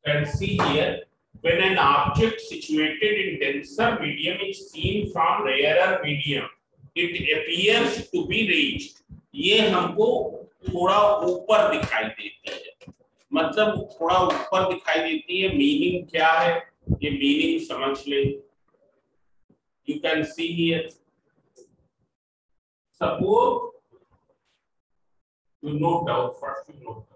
can see here when an object situated in denser medium is seen from rarer medium it appears to be raised. ये हमको थोड़ा ऊपर दिखाई देती है, मतलब थोड़ा ऊपर दिखाई देती है। मीनिंग क्या है ये मीनिंग समझ ले। You can see here, suppose you note down first, you note down.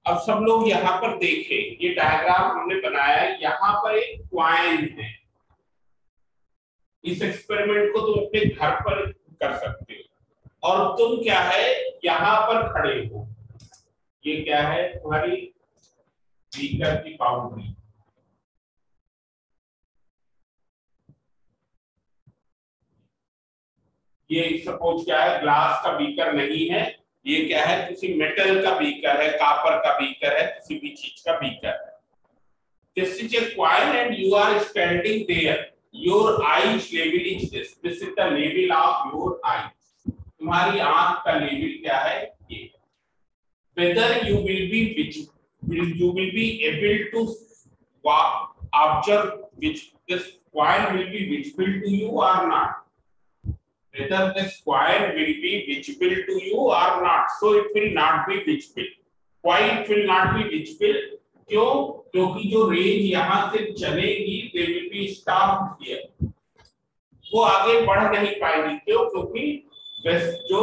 अब सब लोग यहाँ पर देखें, ये डायग्राम हमने बनाया है, यहाँ पर एक क्वाइन है। इस एक्सपेरिमेंट को तुम अपने घर पर कर सकते हो और तुम क्या है यहाँ पर खड़े हो। ये क्या है तुम्हारी बीकर की बाउंड्री। ये सपोज क्या है ग्लास का बीकर नहीं है, ये क्या है किसी मेटल का बीकर है, कापर का बीकर है, किसी भी चीज का बीकर है। This is a coin and you are standing there. Your eyes level is this. This is the level of your eyes. तुम्हारी आंख का लेवल क्या है ये। Whether you will be able to observe which this coin will be visible to you or not. Whether this coin will be visible to you or not, so it will not be visible. Why it will not be visible? क्यों? क्योंकि जो range यहाँ से चलेगी they will be stopped here. वो आगे बढ़ नहीं पाएगी। क्यों? क्योंकि जो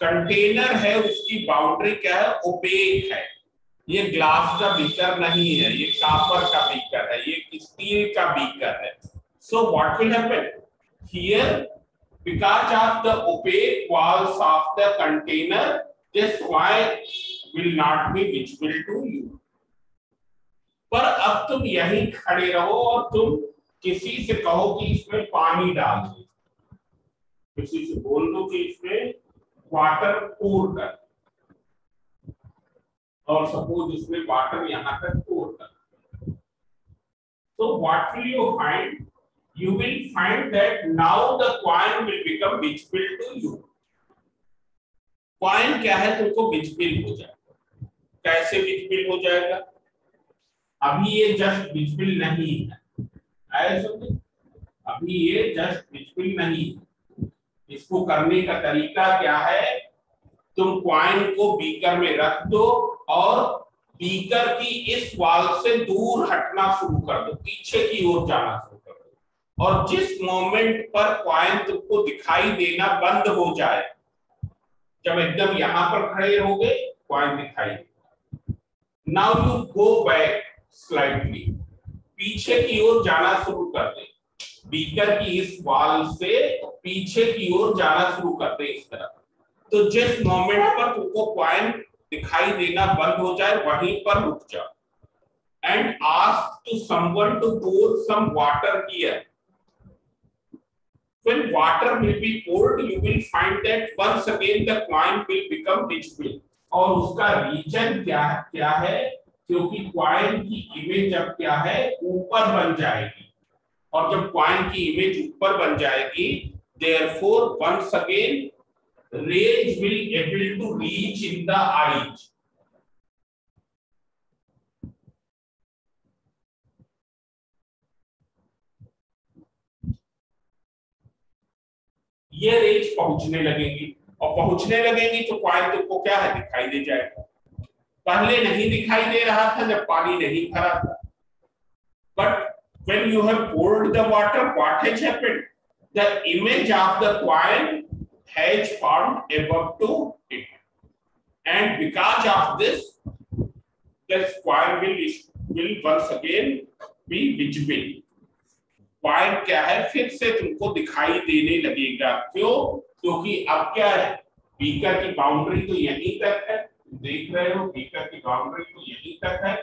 कंटेनर है उसकी बाउंड्री क्या है ओपेक है। ये ग्लास का बीकर नहीं है, ये कॉपर का बीकर है, ये स्टील का बीकर है। So what will happen here? Because of the opaque walls of the container, this coin will not be visible to you. पर अब तुम यहीं खड़े रहो और तुम किसी से कहो कि इसमें पानी डाल दो, किसी से बोल दो कि इसमें वाटर पोर कर, और सपोज इसमें वाटर यहाँ तक पोर कर। So what will you find? You will find that now the coin will become visible to you. Coin क्या है तुमको visible हो जाएगा। कैसे visible हो जाएगा? अभी ये जस्ट visible नहीं है, आया समझे? अभी ये जस्ट visible नहीं है। इसको करने का तरीका क्या है? तुम कॉइन को बीकर में रख दो और बीकर की इस वाल से दूर हटना शुरू कर दो, पीछे की ओर जाना शुरू कर दो, और जिस मोमेंट पर कॉइन तुमको दिखाई देना बंद हो जाए, जब एकदम यहां पर खड़े रहोगे कॉइन दिखाई देगा। Now you go back slightly, पीछे की ओर जाना शुरू कर दे, बीकर की इस वाल से पीछे की ओर जाना शुरू कर दे इस तरह। तो जिस मोमेंट पर तुमको कॉइन दिखाई देना बंद हो जाए वहीं पर रुक जाओ and ask to someone to pour some water here. When water will be poured, you will find that once again the coin will become visible. और उसका रीजन क्या है? क्योंकि कॉइन की इमेज अब क्या है ऊपर बन जाएगी, और जब कॉइन की इमेज ऊपर बन जाएगी therefore once again rays will able to reach in the eyes. ये रेंज पहुंचने लगेंगी, और पहुंचने लगेंगी तो कॉइन तुमको क्या है दिखाई दे जाएगा। पहले नहीं दिखाई दे रहा था जब पानी नहीं भरा था, but when you have poured the water, what has happened? The image of the coin has formed above to it, and because of this, this coin will once again be visible. coin क्या है, फिर से तुमको दिखाई देने लगेगा। क्यों? क्योंकि अब क्या है, बीकर की बाउंड्री तो यहीं तक है, देख रहे हो, बीकर की बाउंड्री तो यहीं तक है,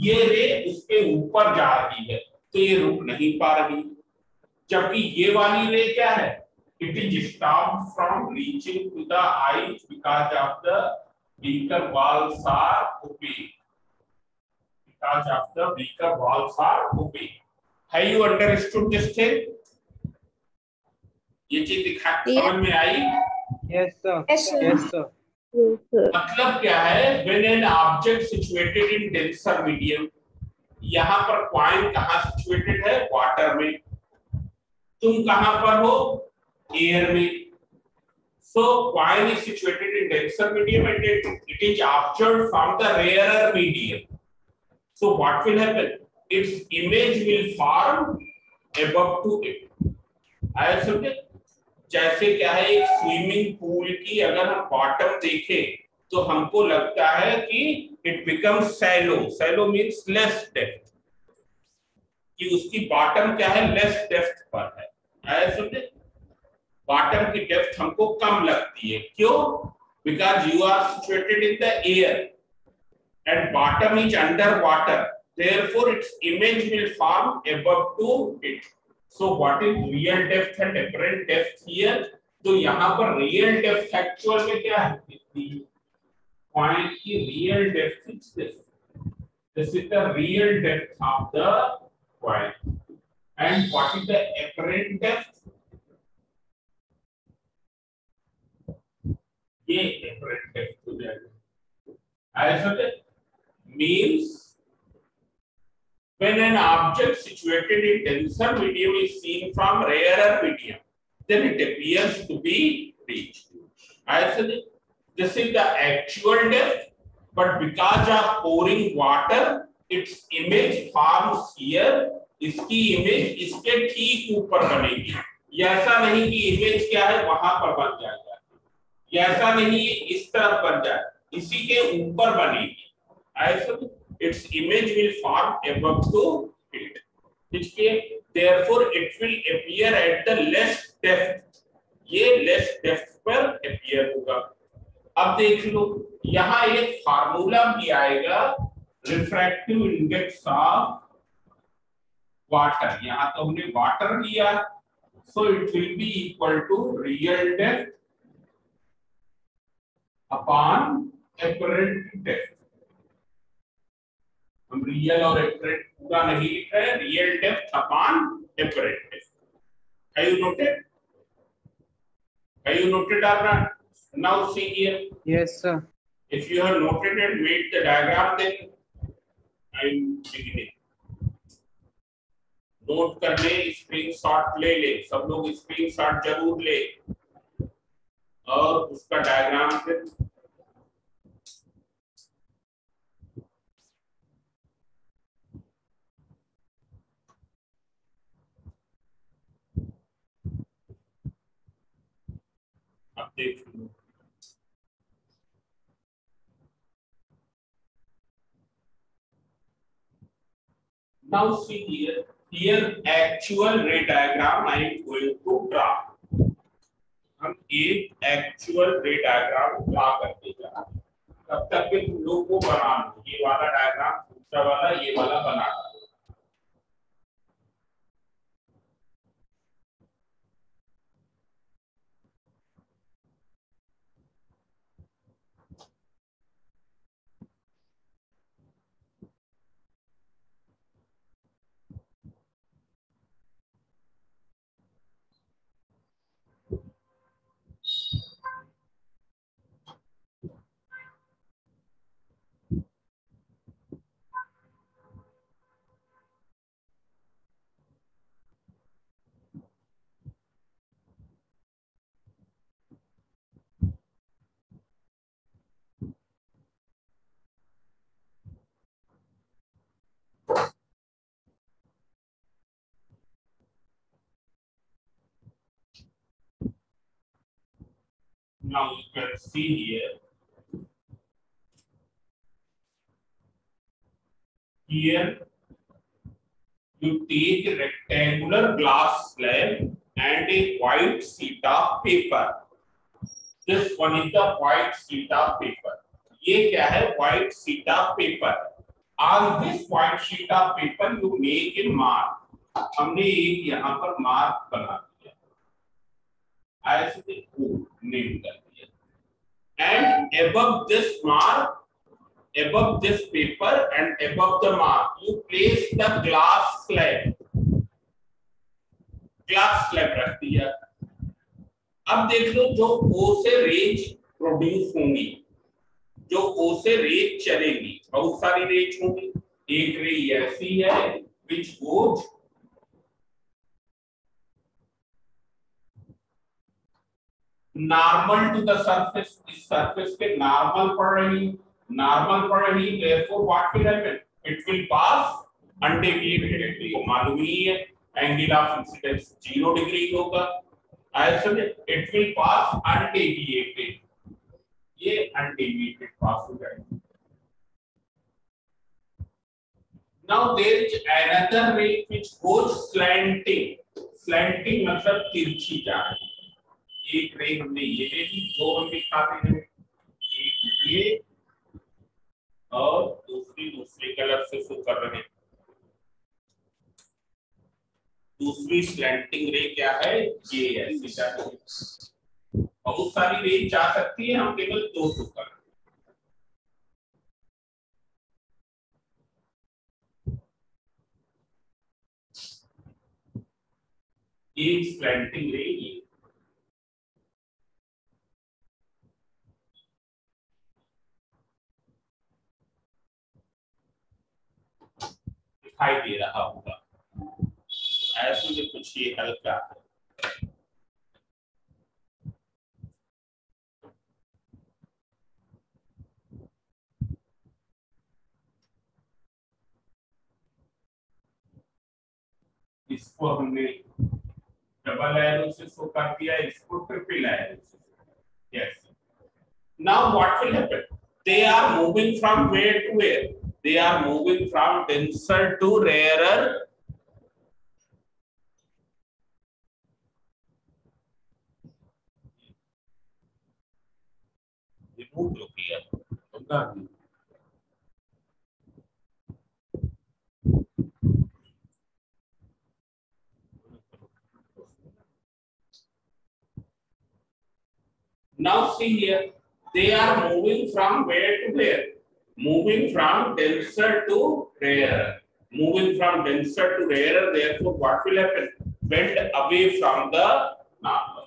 ये रे उसके ऊपर जा रही है, तो ये रुक नहीं पा रही। जबकि ये वाली रे क्या है, it is stopped from reaching to the eyes because of the beaker walls are opaque, because of the beaker walls are opaque. Have you understood this thing? ये चीज दिखा समझ में आई? Yes, sir. Yes, sir. Yes, sir. मतलब क्या है, when an object situated in denser medium, यहाँ पर कॉइन कहाँ सिचुएटेड है, वाटर में, तुम कहाँ पर हो, एयर में। So coin is situated in denser medium and it is observed from the rarer medium. So what will happen? Its image will form above to it. आया समझे? जैसे क्या है, एक स्विमिंग पूल की अगर हम बॉटम देखें तो हमको लगता है कि it becomes shallow, shallow means less depth, कि उसकी बॉटम क्या है, लेस डेप्थ पर है। आया समझे? बॉटम की डेप्थ हमको कम लगती है। क्यों? Because you are situated in the air and bottom is under water, therefore its image will form above to it. So what is real depth and apparent depth here? तो यहाँ पर real depth actual में क्या है, point की real depth is this. This is the real depth of the point. And what is the apparent depth? ये apparent depth हो जाएगा। ऐसा means when an object situated in denser medium is seen from rarer medium, then it appears to be reached. This is the actual depth, but because of pouring water, its image forms here. इसकी image इसके ठीक ऊपर बनेगी। ऐसा नहीं कि image क्या है वहां पर बन जाएगा, ऐसा नहीं इस तरफ बन जाए, इसी के ऊपर बनेगी। its image will form above to it, which therefore it will appear at the less depth, ये less depth पर appear होगा। अब देख लो, यहाँ एक फार्मूला भी आएगा, रिफ्रैक्टिव इंडेक्स ऑफ वाटर। यहाँ तो हमने वाटर लिया, so it will be equal to real depth upon apparent depth। हम रियल और एपरेंट पूरा नहीं लिख रहे हैं, real depth upon apparent depth. Have you noted? Have you noted or not? Now see here. Yes, sir. If you have noted and made the diagram, then I am beginning. Note कर ले, screenshot ले ले, सब लोग screenshot जरूर ले और उसका डायग्राम फिर अब देख लो। Now see here. Here actual ray diagram I am going to draw. हम एक एक्चुअल रे डायग्राम ड्रा करके जा रहे हैं। तब तक के तुम लोग को बना लो, ये वाला डायग्राम, दूसरा वाला, ये वाला बना लो। now you can see here, you take a rectangular glass slab and a white sheet of paper. This one is the white sheet of paper. ये क्या है? white sheet of paper. On this white sheet of paper you make a mark. हमने एक यहाँ पर mark बना दिया, ऐसे नेम कर दिया, and above this mark, above this paper and above the mark you place the glass slab. Glass slab रख दिया. अब देख लो जो O से रेज प्रोड्यूस होंगी, जो O से रेज चलेगी, बहुत सारी रेज होंगी. एक रे ऐसी है which goes normal to the surface. इस सरफेस पे नॉर्मल पड़ रही, therefore what will happen? It will pass undeviated. ये मालूम ही है, एंगल ऑफ इंसिडेंस 0 डिग्री होगा. ऐसे it will pass undeviated. ये undeviated पास हो जाएगा. Now there is another ray which goes slanting. Slanting मतलब तिरछी जा रही. एक रे हमने ये ले ली, दो हम दिखाते हैं, एक ये और दूसरी कलर से शो कर रहे हैं. दूसरी स्लैंटिंग रे क्या है? ये ऐसी जा रही है. बहुत सारी रे जा सकती है, हम केवल दो शो कर रहे हैं. एक स्लैंटिंग रे ये दिखाई दे रहा होगा. ऐसे में कुछ ये हल्का है. इसको हमने डबल एरो से शो कर दिया, इसको ट्रिपल एरो से. Yes. Now what will happen? They are moving from where to where? They are moving from denser to rarer. Remove look here. Now see here, they are moving from where to where? Moving from denser to rarer. Moving from denser to rarer, therefore what will happen? Bend away from the normal.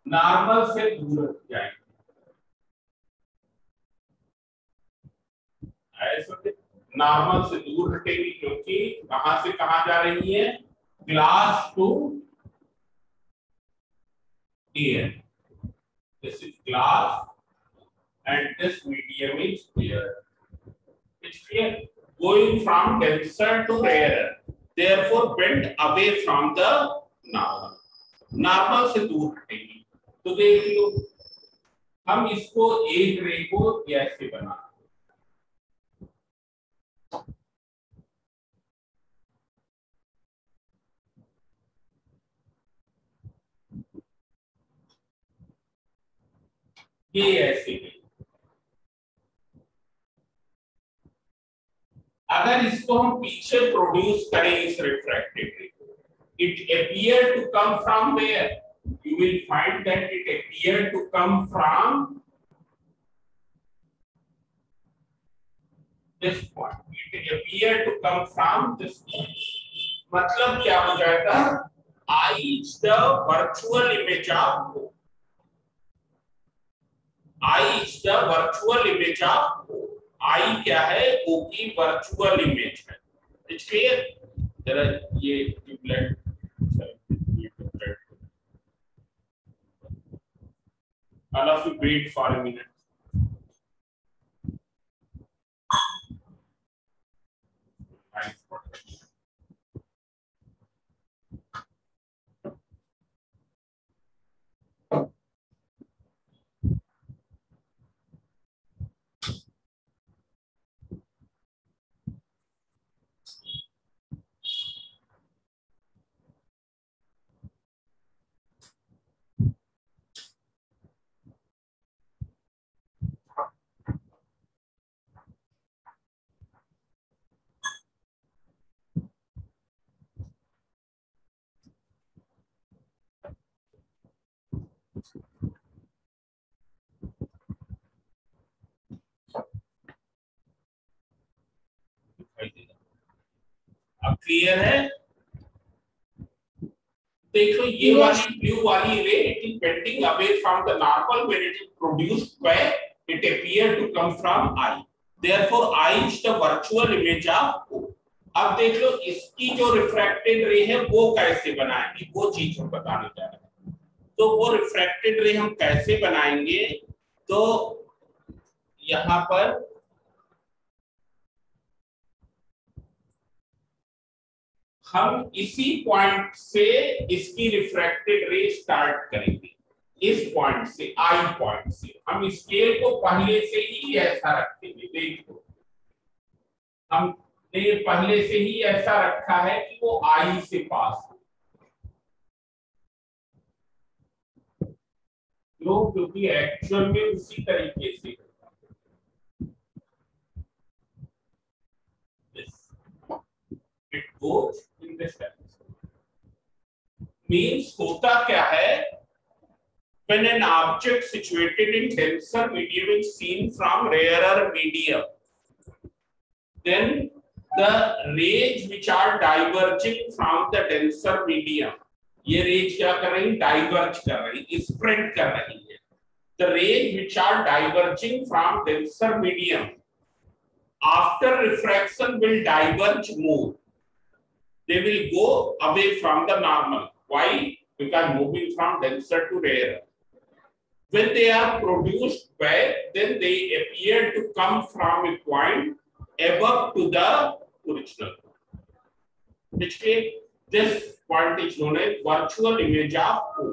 Normal से दूर जाएंगे. ऐसे normal से दूर हटेगी, क्योंकि कहां से कहां जा रही है? Glass to air. This is glass and this medium is air. It's clear? Going from denser to rarer, therefore bend away from the normal. Normal से दूर हटेगी. तो देख लो, हम इसको एक रे को ऐसे बना, ये ऐसे है. अगर इसको हम पीछे प्रोड्यूस करें इस रिफ्रैक्टेड रे को, it appear to come from where? You will find that it appear to come from this point. It appear to come from this point. मतलब क्या हो जाएगा? I is the virtual image of O. I is the virtual image of O. I क्या है? O की virtual image है. It's clear? जरा ये tubelight all of you wait for a minute. Clear है? देखो ये वाली ब्लू वाली ray it is bending away from the normal when it is produced when it appear to come from I, therefore I is the virtual image of O. अब देख लो इसकी जो refracted रे है वो कैसे बनाएंगे, वो चीज हम बताने जा रहे हैं। तो वो रिफ्रैक्टेड रे हम कैसे बनाएंगे, तो यहां पर हम इसी पॉइंट से इसकी रिफ्रैक्टेड रे स्टार्ट करेंगे, इस पॉइंट से, आई पॉइंट से। हम स्केल को पहले से ही ऐसा रखेंगे। देखो हमने पहले से ही ऐसा रखा है कि वो आई से पास हो, क्योंकि एक्चुअल में उसी तरीके से it goes in this direction. Means होता क्या है, when an object situated in denser medium is seen from rarer medium, then the rays which are diverging from the denser medium, ये रेज क्या कर रही, डाइवर्ज कर रही, स्प्रेड कर रही है। The rays which are diverging from denser medium after refraction will diverge more. They will go away from the normal. Why? Because moving from denser to rarer. When they are produced back, then they appear to come from a point above to the original. Which means this point is known as virtual image of O.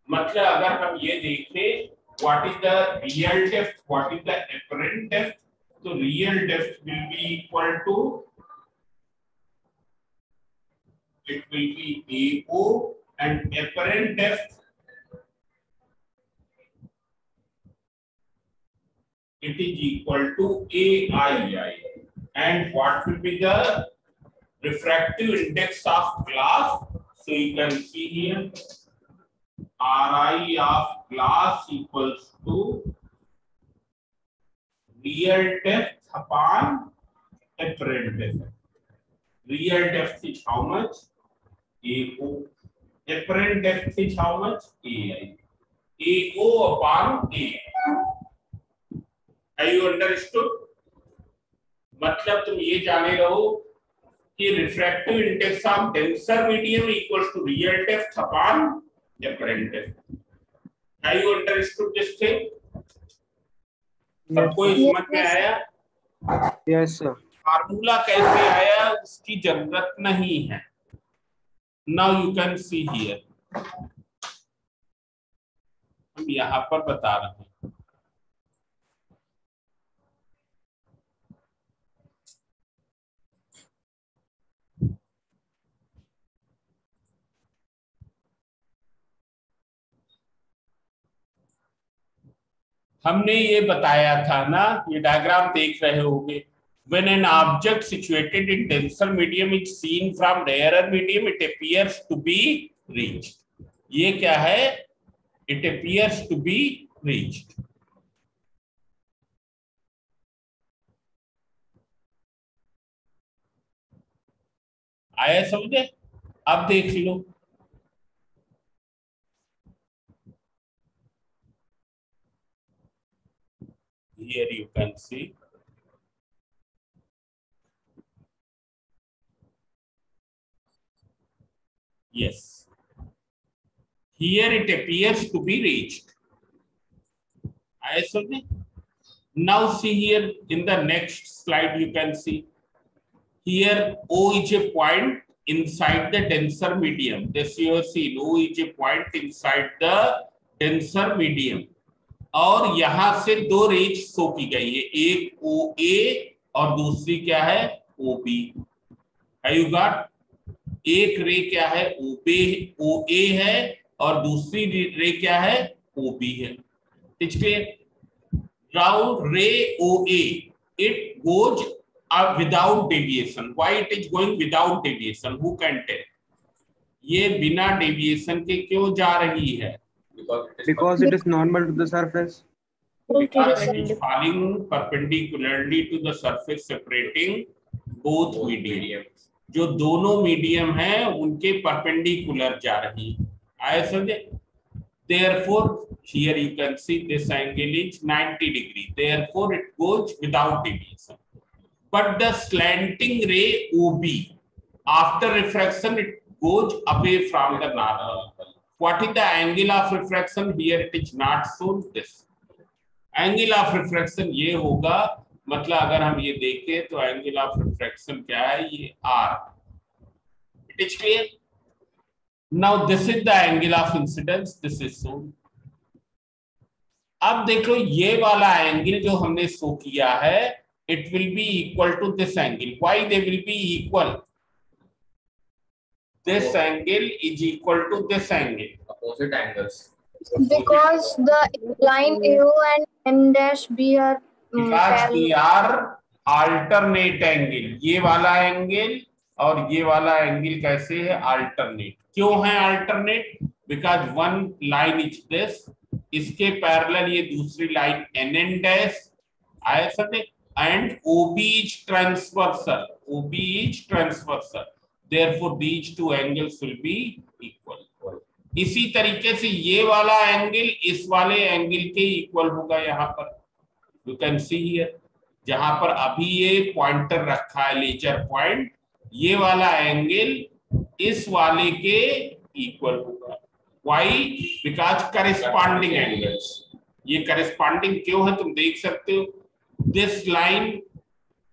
मतलब अगर हम ये देखें, what is the real depth, what is the apparent depth? So real depth will be equal to, it will be AO, and apparent depth it is equal to AII. And what will be the refractive index of glass? So you can see here Ri of glass equals to real depth upon apparent depth. Real depth is how much? AO. Apparent depth is how much? AI. AO upon A. Have you understood? मतलब तुम ये जाने रहो कि refractive index of denser medium equals to real depth upon apparent depth. Have you understood this thing? सबको समझ में आया? Yes sir. फार्मूला कैसे आया उसकी जरूरत नहीं है। Now you can see here. हम यहाँ पर बता रहे हैं। हमने ये बताया था ना, ये डायग्राम देख रहे होंगे। When an object situated in denser medium is seen from rarer medium, it appears to be reached. ये क्या है? It appears to be reached. आया समझे? अब देख लो, here you can see yes, here it appears to be reached. I see. Now see here in the next slide you can see here O is a point inside the denser medium. This you have seen, O is a point inside the denser medium. और यहां से दो raise show की गई है, एक OA और दूसरी क्या है OB. You got? एक रे क्या है OA है और दूसरी रे क्या है OB है। इसलिए राउंड रे OA it goes without deviation. Why it is going without deviation? Who can tell? ये बिना डेविएशन के क्यों जा रही है? Because it is normal to the surface. Because it is falling perpendicularly to the surface separating both mediums. जो दोनों medium हैं उनके परपेंडिकुलर जा रही है। आया समझे? Therefore, here you can see this angle is 90 degree. Therefore, it goes without deviation. But the slanting ray OB, after refraction, it goes away from the normal. What is the angle of refraction? Here it is not shown. This angle of refraction ये होगा, मतलब अगर हम ये देखें तो angle of refraction क्या है? ये R. It is clear? Now this is the angle of incidence. This is shown. अब देखो ये वाला एंगल जो हमने शो किया है, it will be equal to this angle. Why they will be equal? This angle is equal to this angle. Opposite angles. Because the line AO and N dash B are Because they are alternate angle. ये वाला angle और ये वाला angle कैसे है? Alternate. क्यों है alternate? Because one line is this, इसके पैरेलल ये दूसरी लाइन NN डैश आया समझे, and OB is transversal. OB is transversal. Therefore, these two angles will be equal. इसी तरीके से ये वाला एंगल इस वाले एंगल के इक्वल होगा. यहाँ पर यू कैन सी हियर, जहां पर अभी ये पॉइंटर रखा है लेजर पॉइंट, ये वाला एंगल इस वाले के इक्वल होगा. Why? Because corresponding angles. ये corresponding क्यों है तुम देख सकते हो. This line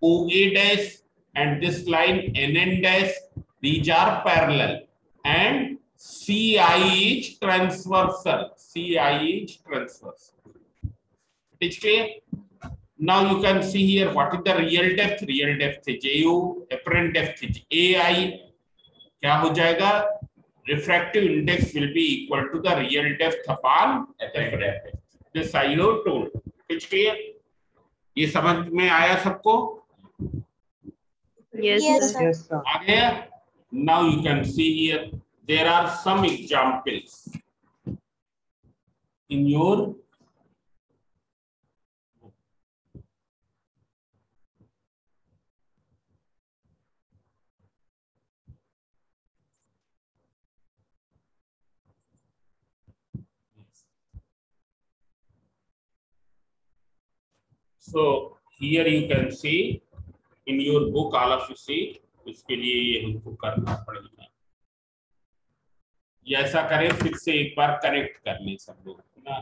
OA dash and this line NN dash, these are parallel, and CI is transversal. CI is transversal. It's clear? Now you can see here what is the real depth. Real depth is AO, apparent depth is AI. क्या हो जाएगा? Refractive index will be equal to the real depth upon apparent depth. This I have told. It's clear? ये समझ में आया सबको? Yes, sir. Yes, sir. आ गया? Now you can see here there are some examples in your so here you can see in your book all of you see. इसके लिए ये हमको करना पड़ेगा. ये ऐसा करें, फिर से एक बार कनेक्ट कर लें सब लोग ना.